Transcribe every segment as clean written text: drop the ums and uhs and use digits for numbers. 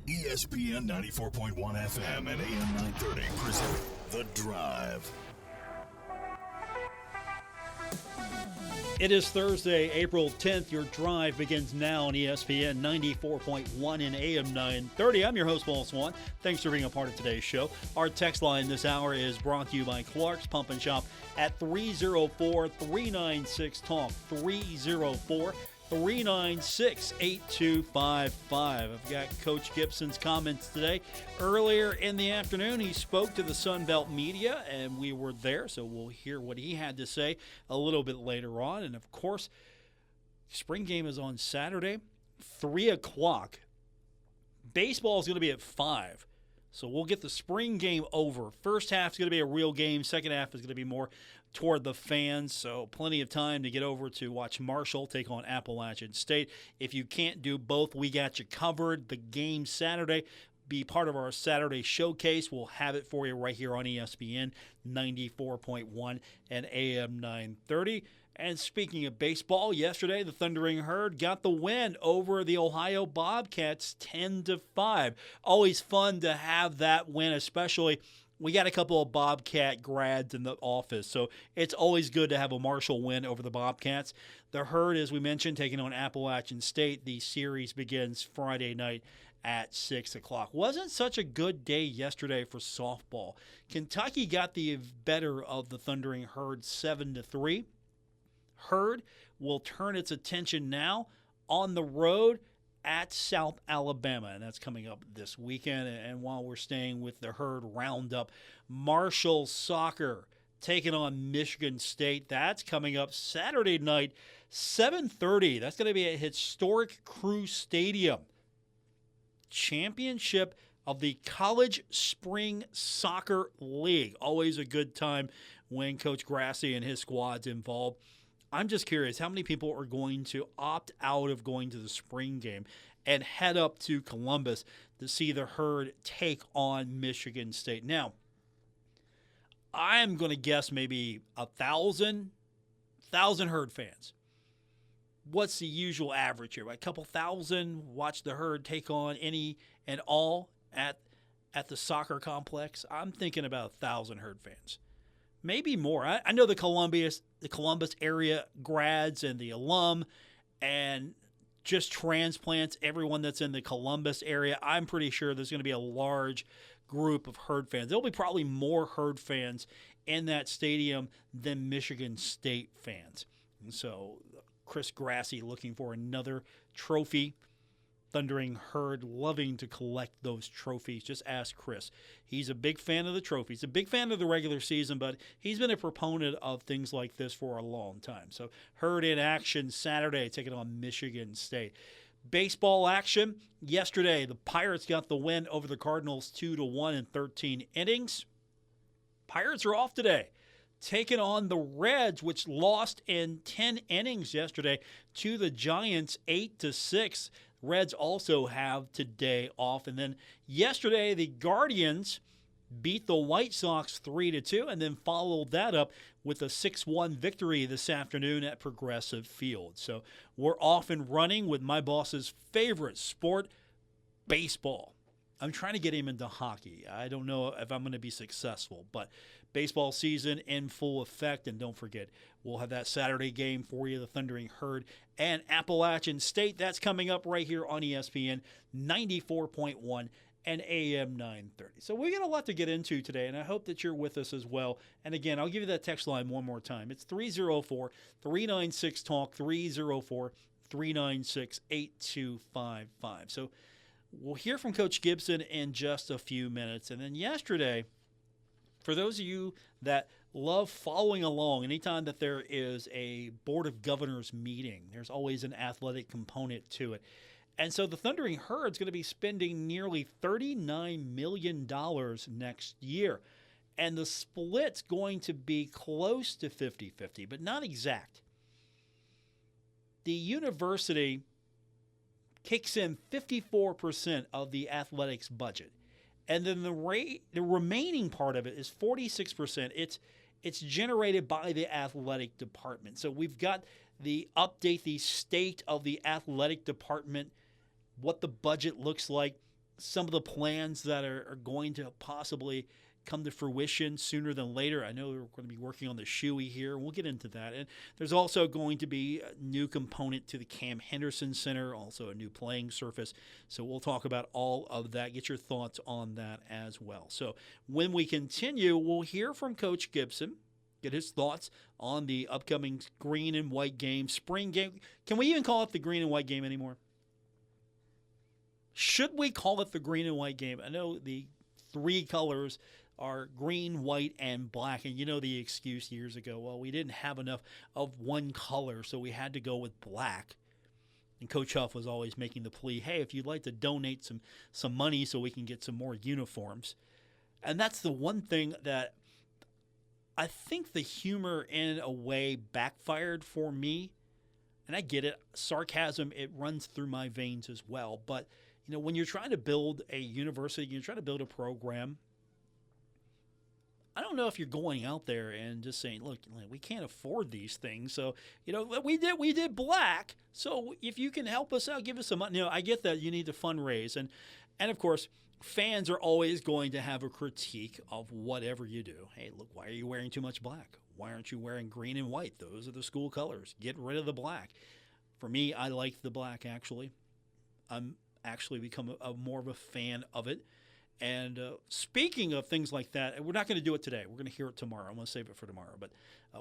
ESPN 94.1 FM and AM 930 present The Drive. It is Thursday, April 10th. Your drive begins now on ESPN 94.1 and AM 930. I'm your host, Paul Swann. Thanks for being a part of today's show. Our text line this hour is brought to you by Clark's Pump and Shop at 304-396-TALK, 304-396-8255. I've got Coach Gibson's comments today. Earlier in the afternoon, he spoke to the Sun Belt media, and we were there, so we'll hear what he had to say a little bit later on. And, of course, spring game is on Saturday, 3 o'clock. Baseball is going to be at 5, so we'll get the spring game over. First half is going to be a real game. Second half is going to be more toward the fans, so plenty of time to get over to watch Marshall take on Appalachian State. If you can't do both, we got you covered. The game Saturday, be part of our Saturday showcase. We'll have it for you right here on ESPN 94.1 and AM 930. And speaking of baseball, yesterday the Thundering Herd got the win over the Ohio Bobcats 10-5. Always fun to have that win, especially we got a couple of Bobcat grads in the office, so it's always good to have a Marshall win over the Bobcats. The Herd, as we mentioned, taking on Appalachian State. The series begins Friday night at 6 o'clock. Wasn't such a good day yesterday for softball. Kentucky got the better of the Thundering Herd 7-3. Herd will turn its attention now on the road at South Alabama, and that's coming up this weekend. And while we're staying with the Herd roundup, Marshall soccer taking on Michigan State. That's coming up Saturday night, 7:30. That's going to be at historic Crew Stadium. Championship of the College Spring Soccer League. Always a good time when Coach Grassi and his squad's involved. I'm just curious, how many people are going to opt out of going to the spring game and head up to Columbus to see the Herd take on Michigan State? Now, I'm going to guess maybe 1,000 Herd fans. What's the usual average here? A couple thousand watch the Herd take on any and all at the soccer complex? I'm thinking about 1,000 Herd fans. Maybe more. I know the Columbus area grads and the alum and just transplants, everyone that's in the Columbus area. I'm pretty sure there's going to be a large group of Herd fans. There'll be probably more Herd fans in that stadium than Michigan State fans. And so Chris Grassi looking for another trophy. Thundering Herd loving to collect those trophies. Just ask Chris. He's a big fan of the trophies, a big fan of the regular season, but he's been a proponent of things like this for a long time. So Herd in action Saturday, taking on Michigan State. Baseball action yesterday. The Pirates got the win over the Cardinals 2-1 in 13 innings. Pirates are off today, taking on the Reds, which lost in 10 innings yesterday to the Giants 8-6. Reds also have today off. And then yesterday, the Guardians beat the White Sox 3-2 and then followed that up with a 6-1 victory this afternoon at Progressive Field. So we're off and running with my boss's favorite sport, baseball. I'm trying to get him into hockey. I don't know if I'm going to be successful, but baseball season in full effect. And don't forget, we'll have that Saturday game for you, the Thundering Herd and Appalachian State. That's coming up right here on ESPN 94.1 and AM 930. So we got a lot to get into today, and I hope that you're with us as well. And again, I'll give you that text line one more time. It's 304-396-TALK, 304-396-8255. So we'll hear from Coach Gibson in just a few minutes. And then yesterday, for those of you that love following along, anytime that there is a Board of Governors meeting, there's always an athletic component to it. And so the Thundering Herd is going to be spending nearly $39 million next year. And the split's going to be close to 50-50, but not exact. The university kicks in 54% of the athletics budget. And then the remaining part of it is 46%. It's generated by the athletic department. So we've got the update, the state of the athletic department, what the budget looks like. some of the plans that are going to possibly come to fruition sooner than later. I know we're going to be working on the Shoey here. We'll get into that. And there's also going to be a new component to the Cam Henderson Center, also a new playing surface. So we'll talk about all of that. Get your thoughts on that as well. So when we continue, we'll hear from Coach Gibson, get his thoughts on the upcoming green and white game, spring game. Can we even call it the green and white game anymore? Should we call it the green and white game? I know the three colors are green, white, and black. And you know the excuse years ago, well, we didn't have enough of one color, so we had to go with black. And Coach Huff was always making the plea, hey, if you'd like to donate some money so we can get some more uniforms. And that's the one thing that I think the humor in a way backfired for me. And I get it. Sarcasm, it runs through my veins as well. But, you know, when you're trying to build a university, you're trying to build a program, I don't know if you're going out there and just saying, look, we can't afford these things. So, you know, we did black. So if you can help us out, give us some money. You know, I get that you need to fundraise. And of course, fans are always going to have a critique of whatever you do. Hey, look, why are you wearing too much black? Why aren't you wearing green and white? Those are the school colors. Get rid of the black. For me, I like the black, actually. I'm actually become more of a fan of it. And speaking of things like that, we're not going to do it today. We're going to hear it tomorrow. I'm going to save it for tomorrow. But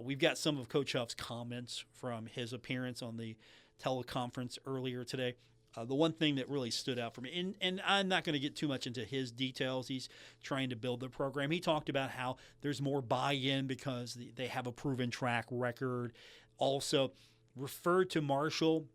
we've got some of Coach Huff's comments from his appearance on the teleconference earlier today. The one thing that really stood out for me, and I'm not going to get too much into his details. He's trying to build the program. He talked about how there's more buy-in because they have a proven track record. Also referred to Marshall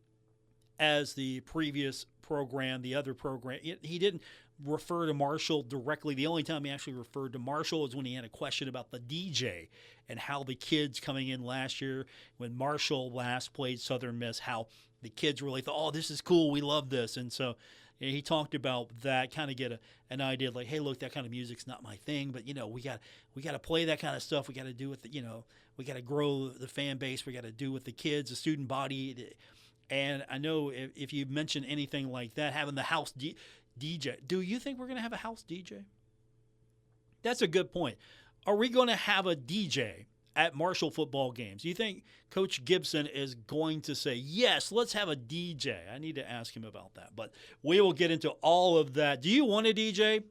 as the previous program, the other program. He didn't refer to Marshall directly. The only time he actually referred to Marshall is when he had a question about the DJ and how the kids coming in last year when Marshall last played Southern Miss, how the kids really thought, oh, this is cool, we love this. And so he talked about that, kind of get an idea like, hey, look, that kind of music's not my thing, but, you know, we got to play that kind of stuff. We got to do with, you know, we got to grow the fan base. We got to do with the kids, the student body. And I know if you mention anything like that, having the house DJ, do you think we're going to have a house DJ? That's a good point. Are we going to have a DJ at Marshall football games? Do you think Coach Gibson is going to say, yes, let's have a DJ? I need to ask him about that, but we will get into all of that. Do you want a DJ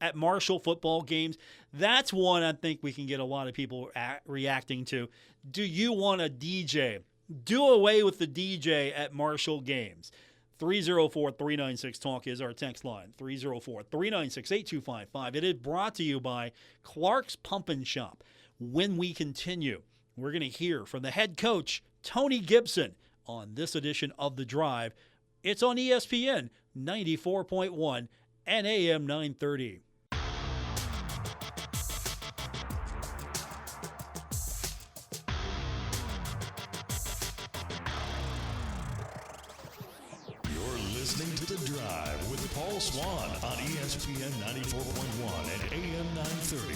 at Marshall football games? That's one I think we can get a lot of people reacting to. Do you want a DJ? Do away with the DJ at Marshall games. 304-396-TALK is our text line, 304-396-8255. It is brought to you by Clark's Pump and Shop. When we continue, we're going to hear from the head coach, Tony Gibson, on this edition of The Drive. It's on ESPN 94.1 and AM 930. Listening to The Drive with Paul Swann on ESPN 94.1 and AM 930.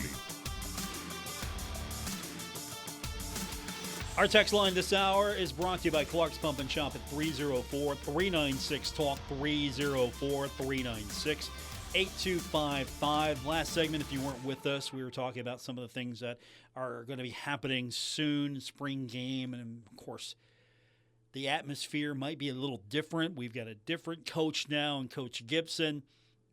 Our text line this hour is brought to you by Clark's Pump and Shop at 304-396-TALK, 304-396-8255. Last segment, if you weren't with us, we were talking about some of the things that are going to be happening soon, spring game, and of course, the atmosphere might be a little different. We've got a different coach now and Coach Gibson.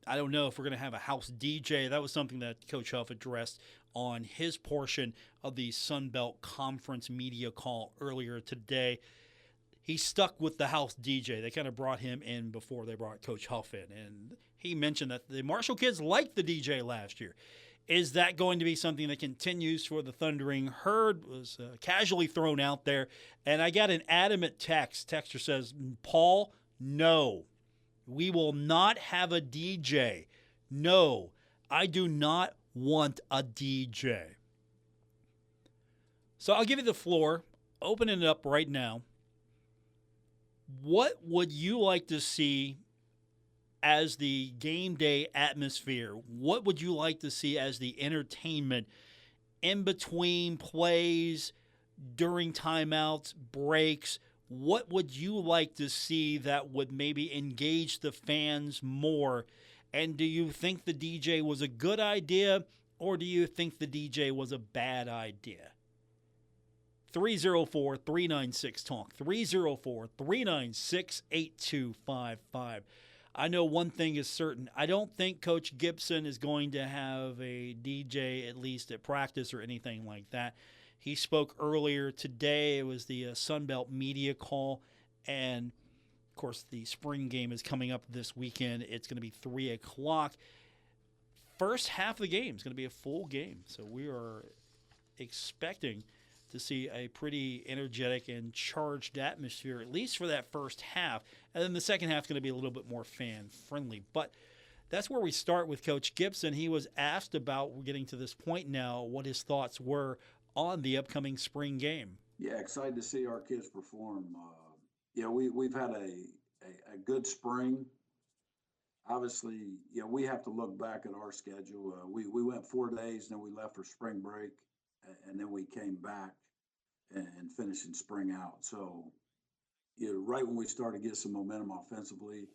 I don't know if we're going to have a house DJ. That was something that Coach Huff addressed on his portion of the Sun Belt Conference media call earlier today. He stuck with the house DJ. They kind of brought him in before they brought Coach Huff in. And he mentioned that the Marshall kids liked the DJ last year. Is that going to be something that continues for the Thundering Herd? Was casually thrown out there. And I got an adamant text. Texter says, Paul, no. We will not have a DJ. No, I do not want a DJ. So I'll give you the floor. Opening it up right now. What would you like to see as the game day atmosphere? What would you like to see as the entertainment in between plays, during timeouts, breaks? what would you like to see that would maybe engage the fans more? And do you think the DJ was a good idea, or do you think the DJ was a bad idea? 304-396-TALK, 304-396-8255. I know one thing is certain. I don't think Coach Gibson is going to have a DJ, at least at practice or anything like that. He spoke earlier today. It was the Sunbelt media call. And, of course, the spring game is coming up this weekend. It's going to be 3 o'clock. First half of the game is going to be a full game. So we are expecting to see a pretty energetic and charged atmosphere, at least for that first half. And then the second half is going to be a little bit more fan-friendly. But that's where we start with Coach Gibson. He was asked about, we're getting to this point now, what his thoughts were on the upcoming spring game. Yeah, excited to see our kids perform. We've had a good spring. Obviously, we have to look back at our schedule. We went 4 days, then we left for spring break, and then we came back and finishing spring out. So, right when we started to get some momentum offensively,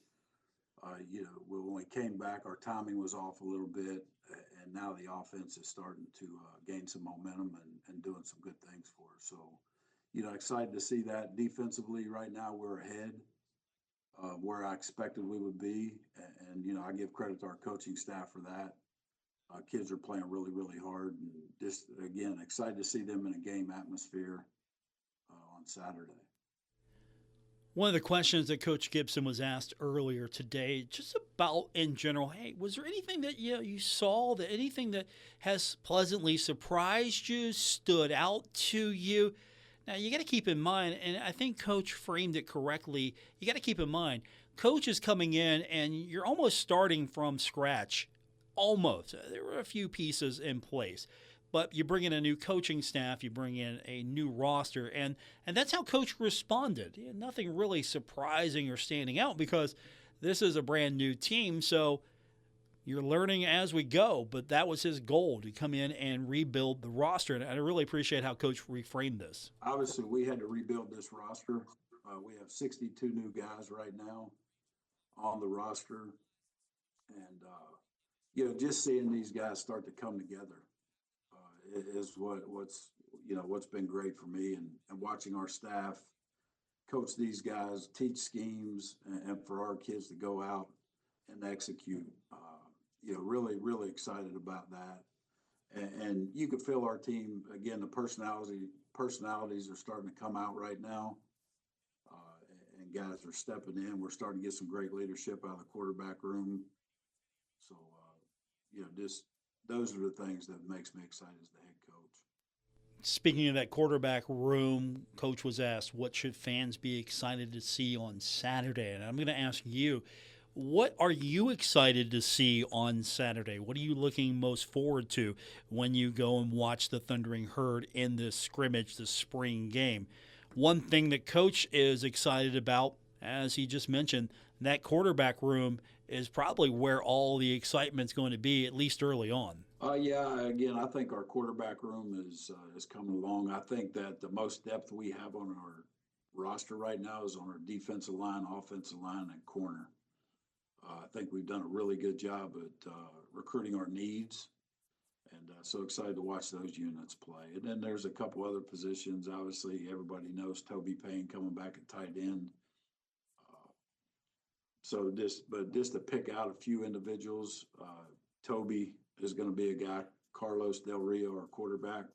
when we came back, our timing was off a little bit, and now the offense is starting to gain some momentum and doing some good things for us. So, excited to see that. Defensively, right now we're ahead of where I expected we would be, and I give credit to our coaching staff for that. Kids are playing really, really hard, and just, again, excited to see them in a game atmosphere on Saturday. One of the questions that Coach Gibson was asked earlier today, just about in general, hey, was there anything that you saw, that anything that has pleasantly surprised you, stood out to you? Now, you got to keep in mind, and I think Coach framed it correctly, you got to keep in mind, Coach is coming in and you're almost starting from scratch. Almost. There were a few pieces in place. But you bring in a new coaching staff, you bring in a new roster, and that's how Coach responded. Nothing really surprising or standing out because this is a brand new team, so you're learning as we go. But that was his goal, to come in and rebuild the roster, and I really appreciate how Coach reframed this. Obviously, we had to rebuild this roster. We have 62 new guys right now on the roster, and just seeing these guys start to come together is what's been great for me, and watching our staff coach these guys, teach schemes, and for our kids to go out and execute. Really, really excited about that. And you could feel our team, again, the personalities are starting to come out right now, and guys are stepping in. We're starting to get some great leadership out of the quarterback room. So, just those are the things that makes me excited as the head coach. Speaking of that quarterback room, Coach was asked, what should fans be excited to see on Saturday? And I'm going to ask you, what are you excited to see on Saturday? What are you looking most forward to when you go and watch the Thundering Herd in this scrimmage, the spring game? One thing that Coach is excited about, as he just mentioned, that quarterback room is probably where all the excitement's going to be, at least early on. Again, I think our quarterback room is coming along. I think that the most depth we have on our roster right now is on our defensive line, offensive line, and corner. I think we've done a really good job at recruiting our needs, and so excited to watch those units play. And then there's a couple other positions. Obviously, everybody knows Toby Payne coming back at tight end. Just to pick out a few individuals, Toby is going to be a guy. Carlos Del Rio, our quarterback,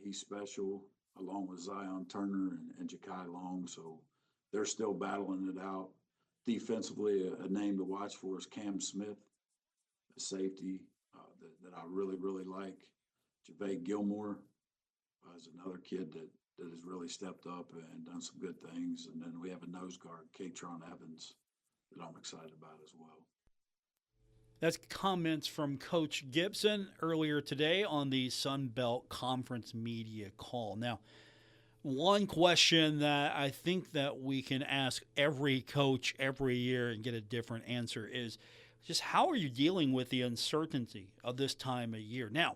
he's special, along with Zion Turner and Ja'Kai Long. So they're still battling it out. Defensively, a name to watch for is Cam Smith, a safety that I really, really like. Javay Gilmore is another kid that has really stepped up and done some good things. And then we have a nose guard, Katron Evans, that I'm excited about as well. That's comments from Coach Gibson earlier today on the Sun Belt Conference media call. Now, one question that I think that we can ask every coach every year and get a different answer is just how are you dealing with the uncertainty of this time of year? Now,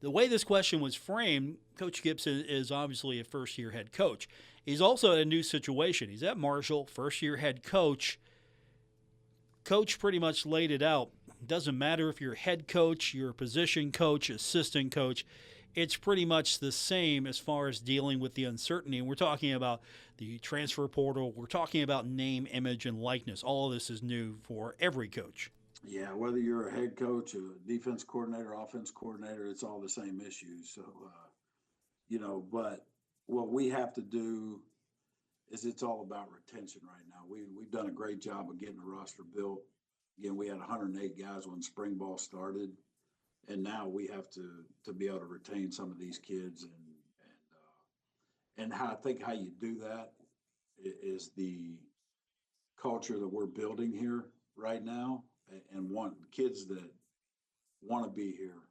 the way this question was framed, Coach Gibson is obviously a first-year head coach, He's also in a new situation. He's at Marshall, first-year head coach. Coach pretty much laid it out. It doesn't matter if you're head coach, you're position coach, assistant coach. It's pretty much the same as far as dealing with the uncertainty. And we're talking about the transfer portal. We're talking about name, image, and likeness. All of this is new for every coach. Yeah, whether you're a head coach, a defense coordinator, offense coordinator, it's all the same issues. So, but what we have to do is it's all about retention right now. We've done a great job of getting the roster built. Again, we had 108 guys when spring ball started, and now we have to be able to retain some of these kids. And how I think how you do that is the culture that we're building here right now, and want kids that want to be here,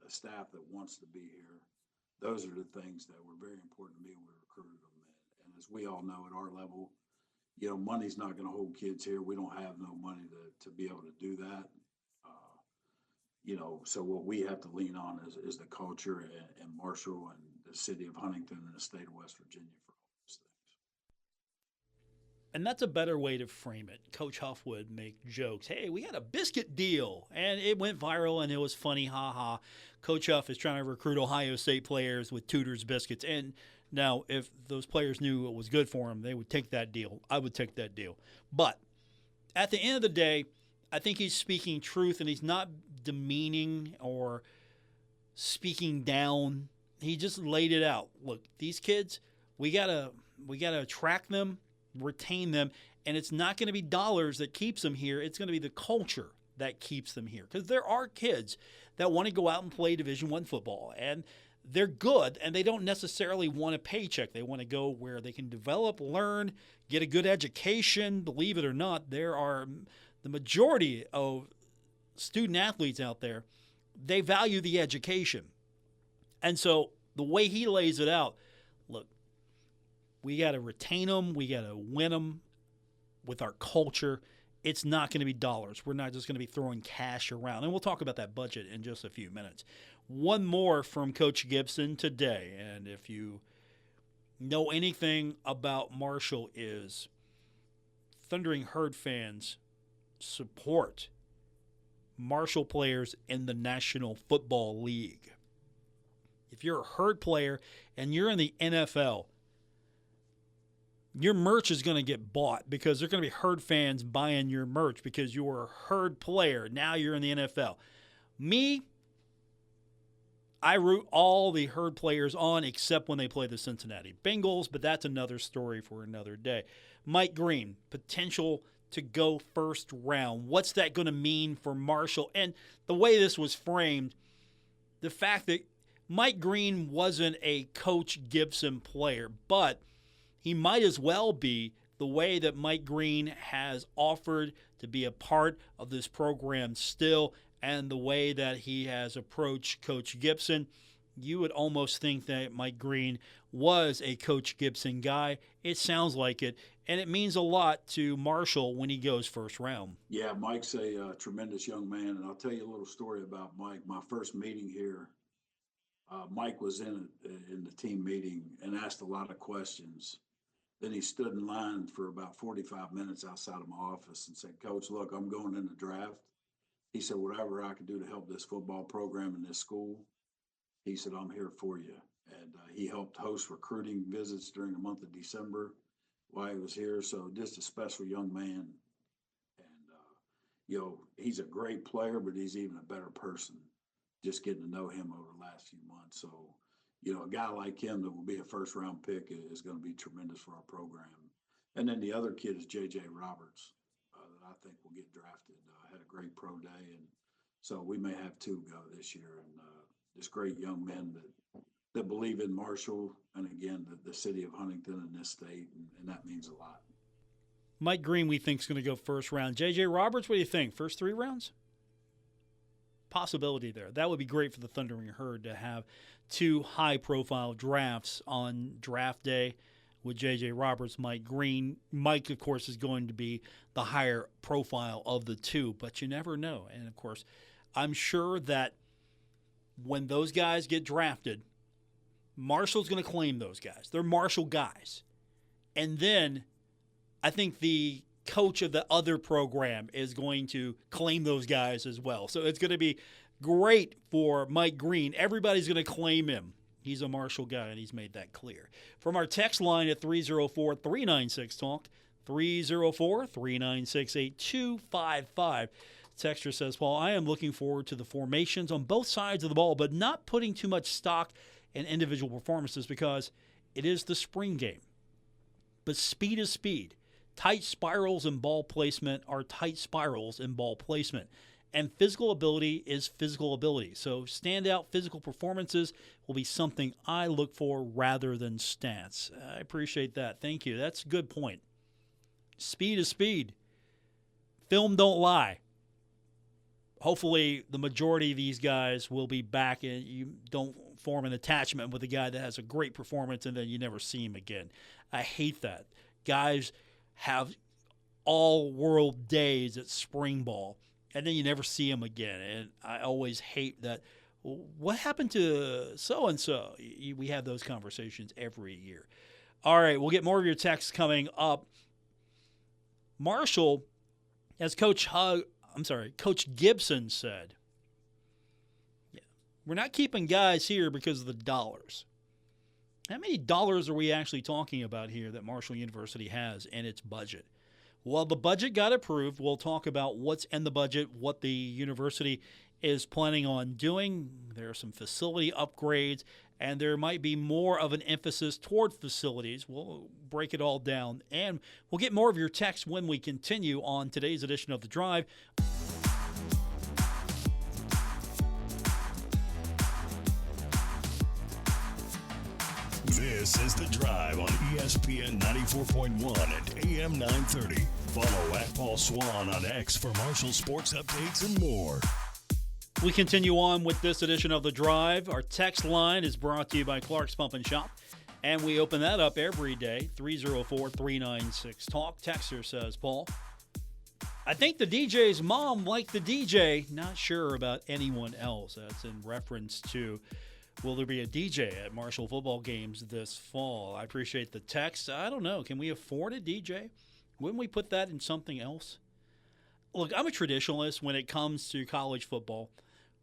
a staff that wants to be here. Those are the things that were very important to me when we recruited them. And as we all know at our level, money's not going to hold kids here. We don't have no money to be able to do that. So what we have to lean on is the culture and Marshall and the city of Huntington and the state of West Virginia for all those things. And that's a better way to frame it. Coach Huff would make jokes. Hey, we had a biscuit deal, and it went viral, and it was funny, ha-ha. Coach Huff is trying to recruit Ohio State players with Tudor's biscuits. And now, if those players knew it was good for them, they would take that deal. I would take that deal. But at the end of the day, I think he's speaking truth, and he's not demeaning or speaking down. He just laid it out. Look, these kids, we gotta attract them, retain them, and it's not going to be dollars that keeps them here. It's going to be the culture that keeps them here, because there are kids that want to go out and play Division I football, and they're good, and they don't necessarily want a paycheck. They want to go where they can develop, learn, get a good education. Believe it or not, there are the majority of student athletes out there, they value the education. And so the way he lays it out, look, we got to retain them. We got to win them with our culture. It's not going to be dollars. We're not just going to be throwing cash around. And we'll talk about that budget in just a few minutes. One more from Coach Gibson today. And if you know anything about Marshall, is Thundering Herd fans support Marshall players in the National Football League. If you're a Herd player and you're in the NFL, your merch is going to get bought because there's going to be Herd fans buying your merch because you were a Herd player. Now you're in the NFL. Me, I root all the Herd players on except when they play the Cincinnati Bengals, but that's another story for another day. Mike Green, potential to go first round. What's that going to mean for Marshall? And the way this was framed, the fact that Mike Green wasn't a Coach Gibson player, but he might as well be, the way that Mike Green has offered to be a part of this program still, and the way that he has approached Coach Gibson. You would almost think that Mike Green was a Coach Gibson guy. It sounds like it, and it means a lot to Marshall when he goes first round. Yeah, Mike's a tremendous young man, and I'll tell you a little story about Mike. My first meeting here, Mike was in the team meeting and asked a lot of questions. Then he stood in line for about 45 minutes outside of my office and said, "Coach, look, I'm going in the draft." He said, "Whatever I can do to help this football program in this school," he said, "I'm here for you." And he helped host recruiting visits during the month of December while he was here. So just a special young man. And, he's a great player, but he's even a better person, just getting to know him over the last few months. So, a guy like him that will be a first-round pick is going to be tremendous for our program. And then the other kid is J.J. Roberts that I think will get drafted. Had a great pro day, and so we may have two go this year. And just great young men that believe in Marshall and, again, the city of Huntington and this state, and that means a lot. Mike Green, we think, is going to go first round. J.J. Roberts, what do you think? First 3 rounds? Possibility there. That would be great for the Thundering Herd to have 2 high-profile drafts on draft day with J.J. Roberts, Mike Green. Mike, of course, is going to be the higher profile of the 2, but you never know. And, of course, I'm sure that when those guys get drafted, Marshall's going to claim those guys. They're Marshall guys. And then I think the coach of the other program is going to claim those guys as well. So it's going to be great for Mike Green. Everybody's going to claim him. He's a Marshall guy, and he's made that clear. From our text line at 304-396-TALK, 304-396-8255. Texter says, Paul, I am looking forward to the formations on both sides of the ball, but not putting too much stock in individual performances because it is the spring game. But speed is speed. Tight spirals in ball placement are tight spirals in ball placement. And physical ability is physical ability. So standout physical performances will be something I look for rather than stats. I appreciate that. Thank you. That's a good point. Speed is speed. Film don't lie. Hopefully the majority of these guys will be back and you don't form an attachment with a guy that has a great performance and then you never see him again. I hate that. Guys have all-world days at spring ball, and then you never see them again. And I always hate that. What happened to so-and-so? We have those conversations every year. All right, we'll get more of your texts coming up. Marshall, as Coach Gibson said, we're not keeping guys here because of the dollars. How many dollars are we actually talking about here that Marshall University has in its budget? Well, the budget got approved. We'll talk about what's in the budget, what the university is planning on doing. There are some facility upgrades, and there might be more of an emphasis toward facilities. We'll break it all down, and we'll get more of your texts when we continue on today's edition of The Drive. This is The Drive on ESPN 94.1 and AM 930. Follow at Paul Swann on X for Marshall sports updates and more. We continue on with this edition of The Drive. Our text line is brought to you by Clark's Pump and Shop, and we open that up every day, 304-396-TALK. Texter says, Paul, I think the DJ's mom liked the DJ. Not sure about anyone else. That's in reference to, will there be a DJ at Marshall football games this fall? I appreciate the text. I don't know. Can we afford a DJ? Wouldn't we put that in something else? Look, I'm a traditionalist when it comes to college football.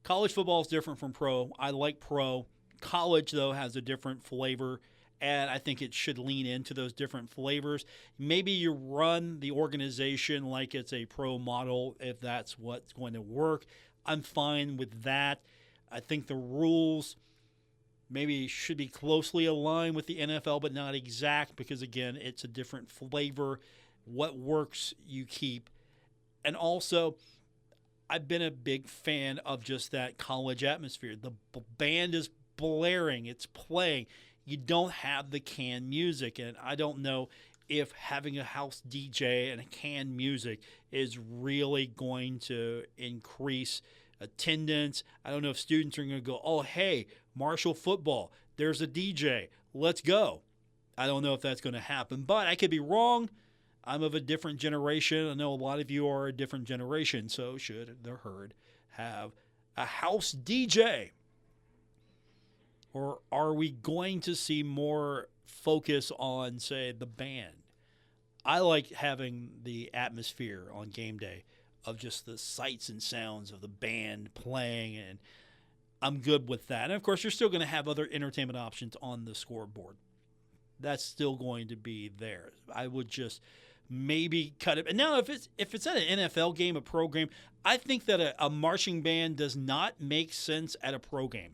College football is different from pro. I like pro. College, though, has a different flavor, and I think it should lean into those different flavors. Maybe you run the organization like it's a pro model if that's what's going to work. I'm fine with that. I think the rules maybe should be closely aligned with the NFL, but not exact because, again, it's a different flavor. What works, you keep. And also, I've been a big fan of just that college atmosphere. The band is blaring. It's playing. You don't have the canned music. And I don't know if having a house DJ and a canned music is really going to increase attendance. I don't know if students are going to go, oh, hey, Marshall football, there's a DJ. Let's go. I don't know if that's going to happen, but I could be wrong. I'm of a different generation. I know a lot of you are a different generation, so should the herd have a house DJ? Or are we going to see more focus on, say, the band? I like having the atmosphere on game day of just the sights and sounds of the band playing, and I'm good with that. And, of course, you're still going to have other entertainment options on the scoreboard. That's still going to be there. I would just maybe cut it. And now if it's at an NFL game, a pro game, I think that a marching band does not make sense at a pro game.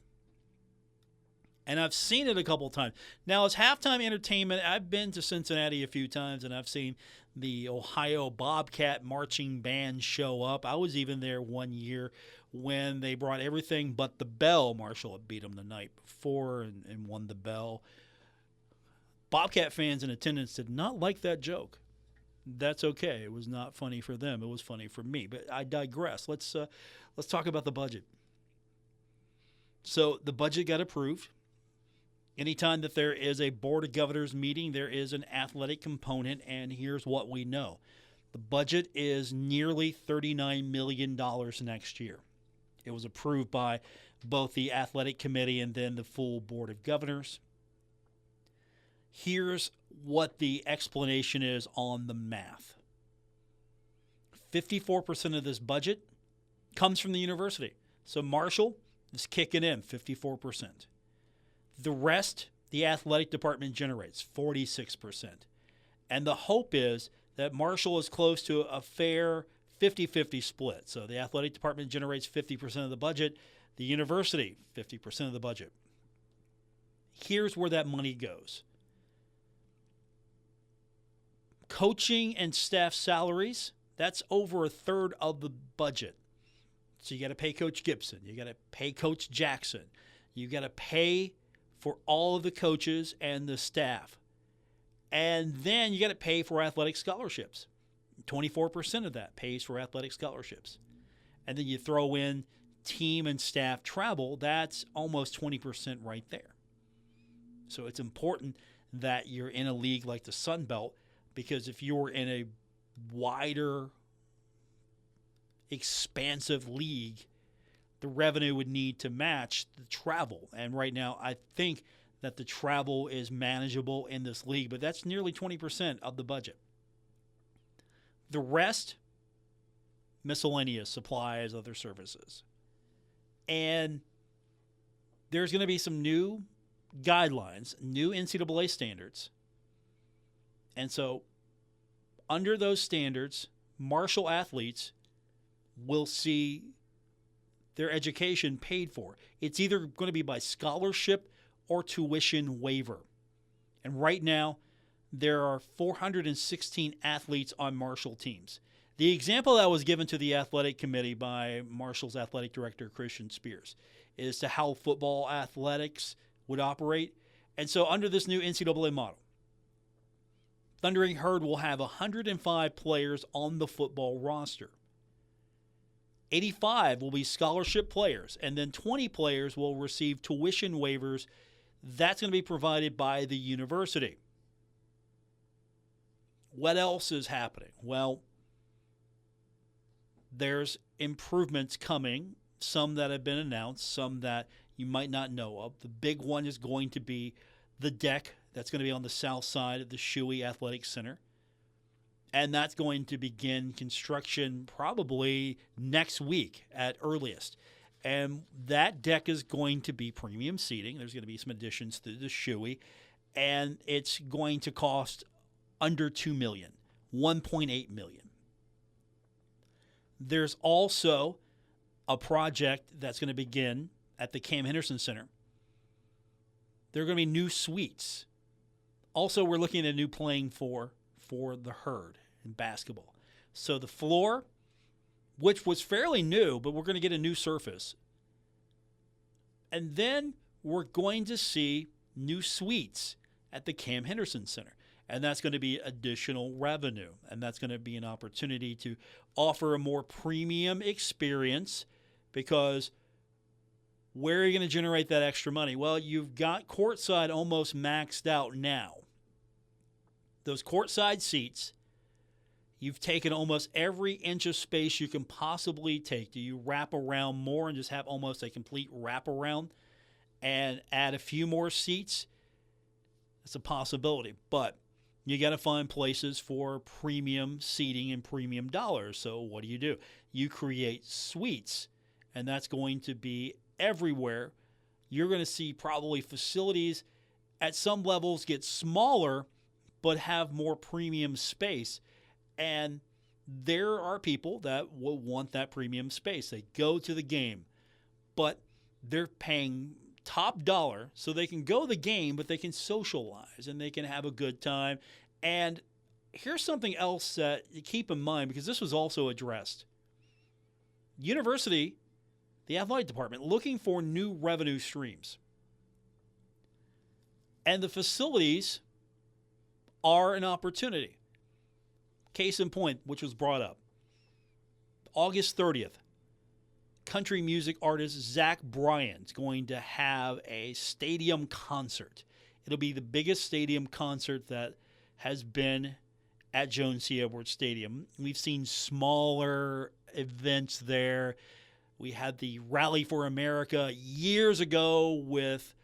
And I've seen it a couple of times. Now, as halftime entertainment, I've been to Cincinnati a few times, and I've seen the Ohio Bobcat Marching Band show up. I was even there one year when they brought everything but the bell. Marshall had beat them the night before and won the bell. Bobcat fans in attendance did not like that joke. That's okay. It was not funny for them. It was funny for me. But I digress. Let's talk about the budget. So the budget got approved. Anytime that there is a Board of Governors meeting, there is an athletic component, and here's what we know. The budget is nearly $39 million next year. It was approved by both the athletic committee and then the full Board of Governors. Here's what the explanation is on the math. 54% of this budget comes from the university. So Marshall is kicking in 54%. The rest, the athletic department generates 46%. And the hope is that Marshall is close to a fair 50-50 split. So the athletic department generates 50% of the budget, the university 50% of the budget. Here's where that money goes. Coaching and staff salaries, that's over a third of the budget. So you got to pay Coach Gibson. You got to pay Coach Jackson. You got to pay for all of the coaches and the staff. And then you got to pay for athletic scholarships. 24% of that pays for athletic scholarships. And then you throw in team and staff travel. That's almost 20% right there. So it's important that you're in a league like the Sun Belt, because if you're in a wider, expansive league, the revenue would need to match the travel. And right now, I think that the travel is manageable in this league, but that's nearly 20% of the budget. The rest, miscellaneous supplies, other services. And there's going to be some new guidelines, new NCAA standards. And so under those standards, Marshall athletes will see their education paid for. It's either going to be by scholarship or tuition waiver. And right now, there are 416 athletes on Marshall teams. The example that was given to the athletic committee by Marshall's athletic director, Christian Spears, is to how football athletics would operate. And so under this new NCAA model, Thundering Herd will have 105 players on the football roster. 85 will be scholarship players, and then 20 players will receive tuition waivers. That's going to be provided by the university. What else is happening? Well, there's improvements coming, some that have been announced, some that you might not know of. The big one is going to be the deck that's going to be on the south side of the Shuey Athletic Center. And that's going to begin construction probably next week at earliest. And that deck is going to be premium seating. There's going to be some additions to the Shuey. And it's going to cost under $2 million, $1.8 million. There's also a project that's going to begin at the Cam Henderson Center. There are going to be new suites. Also, we're looking at a new playing for the Herd in basketball. So the floor, which was fairly new, but we're going to get a new surface. And then we're going to see new suites at the Cam Henderson Center. And that's going to be additional revenue. And that's going to be an opportunity to offer a more premium experience, because where are you going to generate that extra money? Well, you've got courtside almost maxed out now. Those courtside seats, you've taken almost every inch of space you can possibly take. Do you wrap around more and just have almost a complete wraparound and add a few more seats? It's a possibility, but you got to find places for premium seating and premium dollars. So what do? You create suites, and that's going to be everywhere. You're going to see probably facilities at some levels get smaller but have more premium space. And there are people that will want that premium space. They go to the game, but they're paying top dollar so they can go to the game, but they can socialize and they can have a good time. And here's something else that you keep in mind, because this was also addressed. University, the athletic department, looking for new revenue streams. And the facilities are an opportunity. Case in point, which was brought up. August 30th, country music artist Zach Bryan's going to have a stadium concert. It'll be the biggest stadium concert that has been at Jones C. Edwards Stadium. We've seen smaller events there. We had the Rally for America years ago with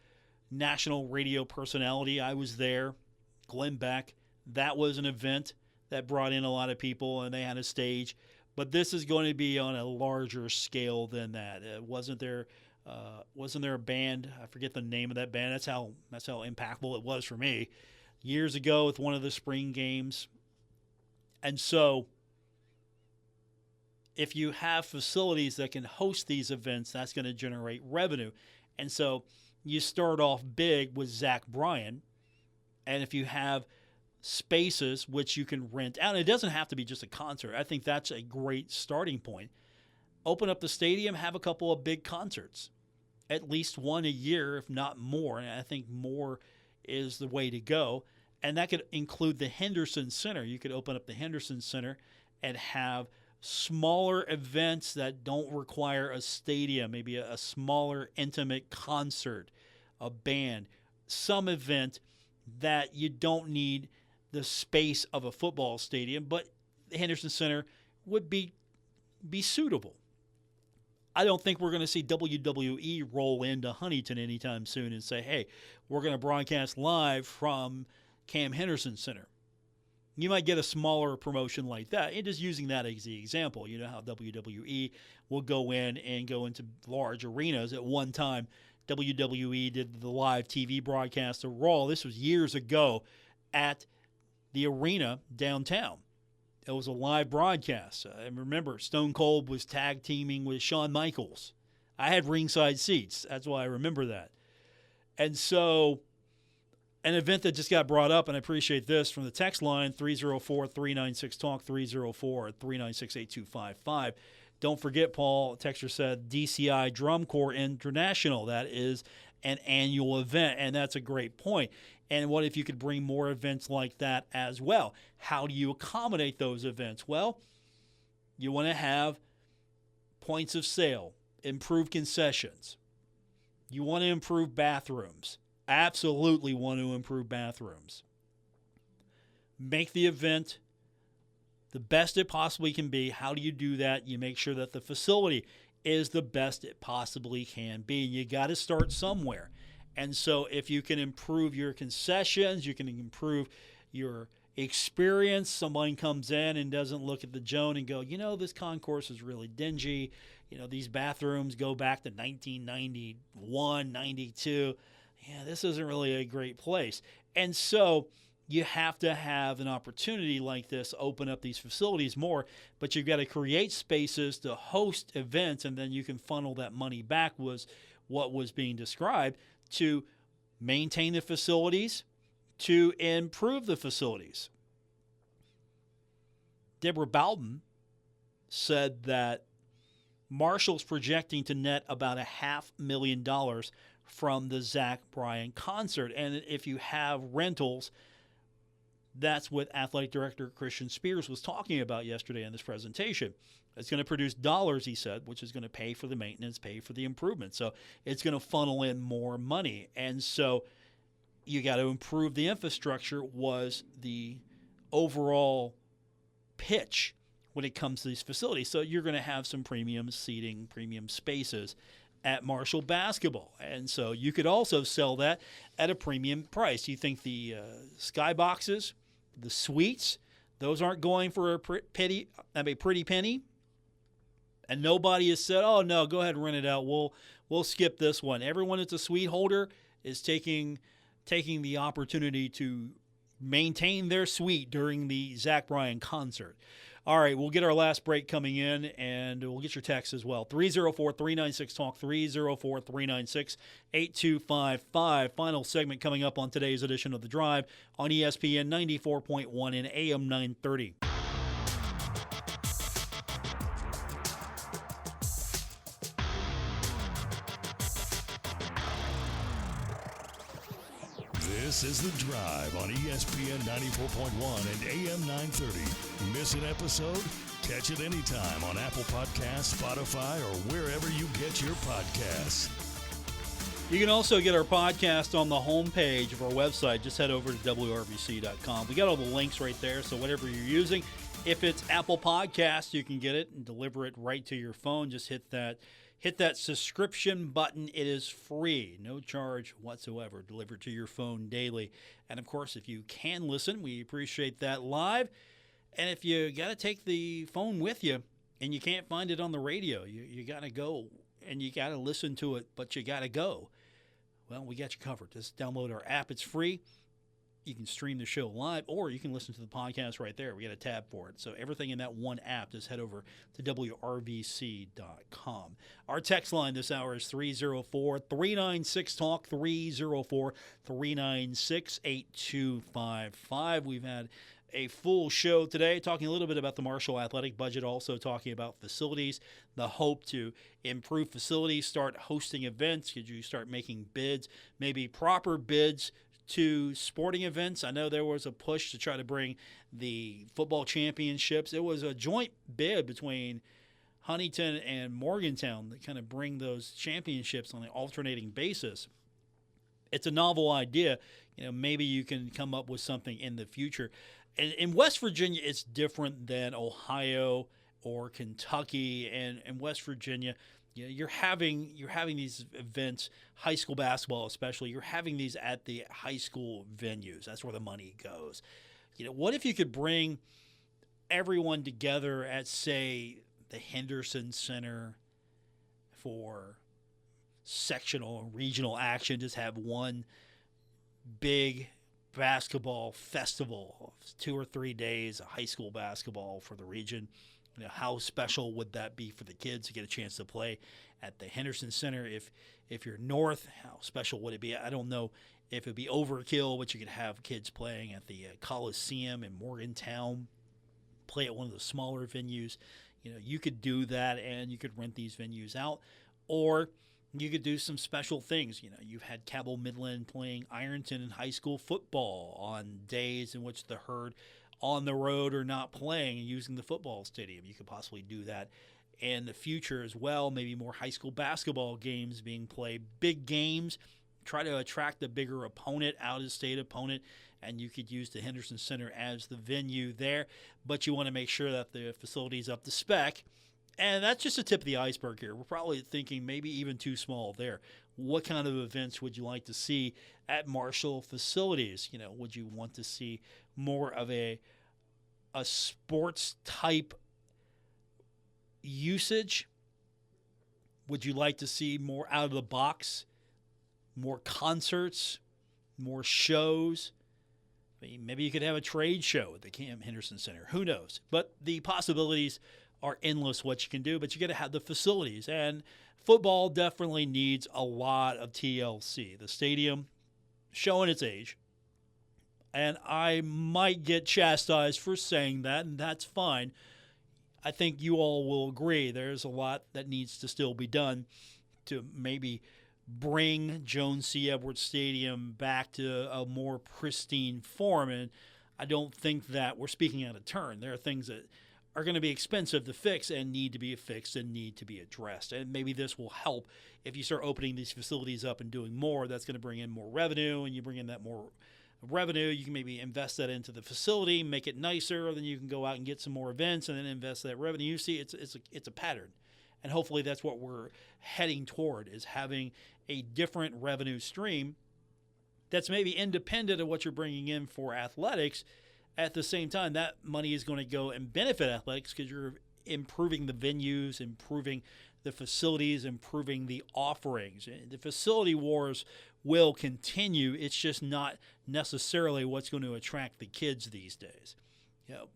national radio personality. I was there. Glenn Beck. That was an event that brought in a lot of people, and they had a stage. But this is going to be on a larger scale than that. Wasn't there a band? I forget the name of that band. That's how impactful it was for me years ago with one of the spring games. And so if you have facilities that can host these events, that's going to generate revenue. And so you start off big with Zach Bryan, and if you have spaces which you can rent out, it doesn't have to be just a concert. I think that's a great starting point. Open up the stadium, have a couple of big concerts, at least one a year, if not more. And I think more is the way to go. And that could include the Henderson Center. You could open up the Henderson Center and have smaller events that don't require a stadium, maybe a smaller, intimate concert, a band, some event that you don't need the space of a football stadium, but the Henderson Center would be suitable. I don't think we're going to see WWE roll into Huntington anytime soon and say, hey, we're going to broadcast live from Cam Henderson Center. You might get a smaller promotion like that. And just using that as the example, you know how WWE will go into large arenas. At one time, WWE did the live TV broadcast of Raw. This was years ago at the arena downtown. It was a live broadcast. I remember Stone Cold was tag teaming with Shawn Michaels. I had ringside seats. That's why I remember that. And so an event that just got brought up, and I appreciate this from the text line, 304-396-TALK, 304-396-8255. Don't forget, Paul, texter said, DCI Drum Corps International. That is an annual event, and that's a great point. And what if you could bring more events like that as well? How do you accommodate those events? Well, you want to have points of sale, improve concessions. You want to improve bathrooms. Absolutely want to improve bathrooms. Make the event the best it possibly can be. How do you do that? You make sure that the facility is the best it possibly can be. You got to start somewhere. And so if you can improve your concessions, you can improve your experience. Someone comes in and doesn't look at the Joan and go, this concourse is really dingy. These bathrooms go back to 1991, 92. Yeah, this isn't really a great place. And so you have to have an opportunity like this, open up these facilities more, but you've got to create spaces to host events, and then you can funnel that money back, was what was being described, to maintain the facilities, to improve the facilities. Deborah Bowden said that Marshall's projecting to net about $500,000 from the Zach Bryan concert. And if you have rentals, that's what Athletic Director Christian Spears was talking about yesterday in this presentation. It's going to produce dollars, he said, which is going to pay for the maintenance, pay for the improvement. So it's going to funnel in more money. And so you got to improve the infrastructure was the overall pitch when it comes to these facilities. So you're going to have some premium seating, premium spaces at Marshall basketball. And so you could also sell that at a premium price. You think the skyboxes, the suites, those aren't going for a pretty penny? And nobody has said, oh, no, go ahead and rent it out. We'll skip this one. Everyone that's a suite holder is taking the opportunity to maintain their suite during the Zach Bryan concert. All right, we'll get our last break coming in, and we'll get your text as well. 304-396-TALK, 304-396-8255. Final segment coming up on today's edition of The Drive on ESPN 94.1 and AM 930. This is The Drive on ESPN 94.1 and AM 930. Miss an episode? Catch it anytime on Apple Podcasts, Spotify, or wherever you get your podcasts. You can also get our podcast on the homepage of our website. Just head over to WRBC.com. We got all the links right there, so whatever you're using, If it's Apple Podcasts, you can get it and deliver it right to your phone. Just hit that subscription button. It is free, no charge whatsoever, delivered to your phone daily. And of course, if you can listen, we appreciate that live. And if you got to take the phone with you and you can't find it on the radio, you got to go and you got to listen to it, but you got to go. Well, we got you covered. Just download our app. It's free. You can stream the show live, or you can listen to the podcast right there. We got a tab for it. So everything in that one app, just head over to WRVC.com. Our text line this hour is 304-396-TALK, 304-396-8255. We've had a full show today, talking a little bit about the Marshall athletic budget, also talking about facilities, the hope to improve facilities, start hosting events. Could you start making bids, maybe proper bids to sporting events? I know there was a push to try to bring the football championships. It was a joint bid between Huntington and Morgantown to kind of bring those championships on an alternating basis. It's a novel idea. Maybe you can come up with something in the future. And in West Virginia, it's different than Ohio or Kentucky. And in West Virginia, you're having these events, high school basketball especially, you're having these at the high school venues. That's where the money goes. What if you could bring everyone together at, say, the Henderson Center for sectional and regional action, just have one big basketball festival, 2 or 3 days of high school basketball for the region. How special would that be for the kids to get a chance to play at the Henderson Center? If you're north, how special would it be? I don't know if it'd be overkill, but you could have kids playing at the Coliseum in Morgantown, play at one of the smaller venues. You could do that, and you could rent these venues out, or you could do some special things. You've had Cabell Midland playing Ironton in high school football on days in which the herd on the road or not playing and using the football stadium. You could possibly do that in the future as well. Maybe more high school basketball games being played, big games, try to attract a bigger opponent, out-of-state opponent, and you could use the Henderson Center as the venue there. But you want to make sure that the facility's up to spec. And that's just the tip of the iceberg here. We're probably thinking maybe even too small there. What kind of events would you like to see at Marshall facilities? Would you want to see more of a sports type usage? Would you like to see more out of the box, more concerts, more shows? Maybe you could have a trade show at the Cam Henderson Center. Who knows? But the possibilities are endless what you can do, but you got to have the facilities. And football definitely needs a lot of TLC. The stadium showing its age. And I might get chastised for saying that, and that's fine. I think you all will agree there's a lot that needs to still be done to maybe bring Joan C. Edwards Stadium back to a more pristine form. And I don't think that we're speaking out of turn. There are things that are going to be expensive to fix and need to be fixed and need to be addressed. And maybe this will help if you start opening these facilities up and doing more. That's going to bring in more revenue, and you bring in that more revenue, you can maybe invest that into the facility, make it nicer, then you can go out and get some more events and then invest that revenue. You see, it's a pattern. And hopefully that's what we're heading toward, is having a different revenue stream that's maybe independent of what you're bringing in for athletics. At the same time, that money is going to go and benefit athletics because you're improving the venues, improving the facilities, improving the offerings. The facility wars will continue. It's just not necessarily what's going to attract the kids these days.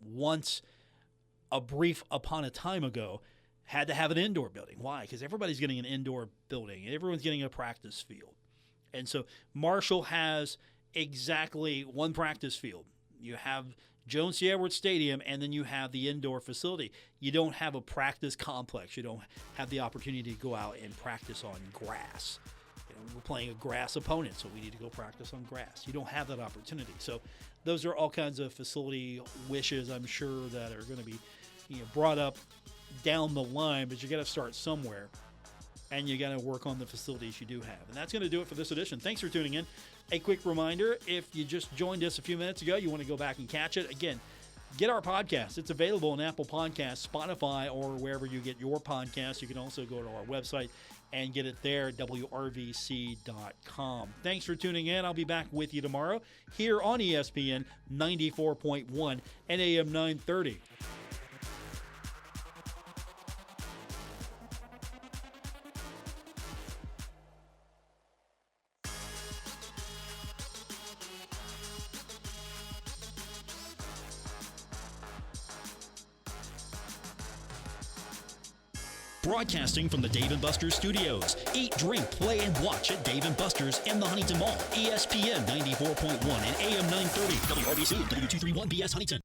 Once, a brief upon a time ago, had to have an indoor building. Why? Because everybody's getting an indoor building. Everyone's getting a practice field. And so Marshall has exactly one practice field. You have Joan C. Edwards Stadium, and then you have the indoor facility. You don't have a practice complex. You don't have the opportunity to go out and practice on grass. We're playing a grass opponent, so we need to go practice on grass. You don't have that opportunity. So those are all kinds of facility wishes, I'm sure, that are going to be brought up down the line, but you got to start somewhere, and you got to work on the facilities you do have. And that's going to do it for this edition. Thanks for tuning in. A quick reminder, if you just joined us a few minutes ago, you want to go back and catch it. Again, get our podcast. It's available on Apple Podcasts, Spotify, or wherever you get your podcasts. You can also go to our website and get it there, WRVC.com. Thanks for tuning in. I'll be back with you tomorrow here on ESPN 94.1 and AM 930. Broadcasting from the Dave & Buster's studios. Eat, drink, play, and watch at Dave & Buster's in the Huntington Mall. ESPN 94.1 and AM 930. WRBC, W231BS Huntington.